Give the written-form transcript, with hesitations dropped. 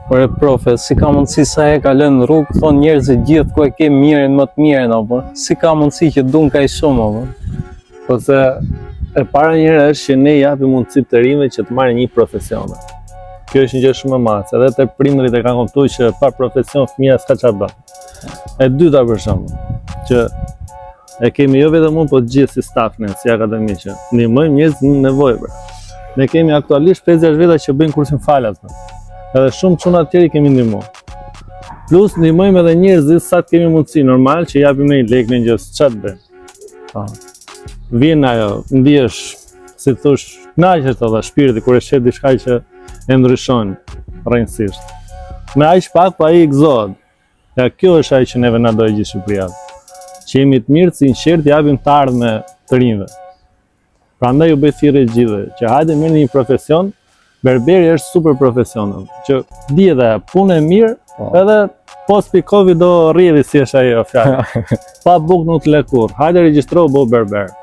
Por profe, si ka mundësi sa e ka lënë rrugë, thonë njerëzit gjithë ku e ke mirën më të mirën, apo? Si ka mundësi që dun kaq shumë, apo? Po se e para njëra është që ne japim mundësi të rinjve që të marrin një profesion. Kjo është një gjë shumë e madhe, edhe te prindërit e kanë kuptuar që pa profesion fëmia s'ka çfarë bën. E dyta për shembull, që e kemi jo vetëm unë, po të gjithë si staf ne, si akademi, që ndihmojmë njerëz në nevojë. Ne kemi aktualisht 50 veta që bëjnë kursin falas. Edhe shumë çuna të tjerë kemi ndihmuar. Plus ndihmojmë edhe njerëzit sa të kemi mundësi, normal që japim një lek në gjë, çfarë bëjmë. Vjen ajo, ndihesh, si thosh, kënaqesh edhe shpirti kur e shet diçka që e ndryshon rrënjësisht. Me aq pak pa ai gëzohet. Ja, kjo është ajo që neve na do gjithë Shqipëria. Që jemi të mirë, sinqert, japim të ardhme të rinjve. Prandaj ju bëj thirrje gjithëve, që hajde merrni një profesion. Berberi është super profesional, që di edhe punë e mirë, edhe post Covid do rrjedhi si është ajo fjala. Pa buk nuk të lë kurrë. Hajde regjistro, bëu berber.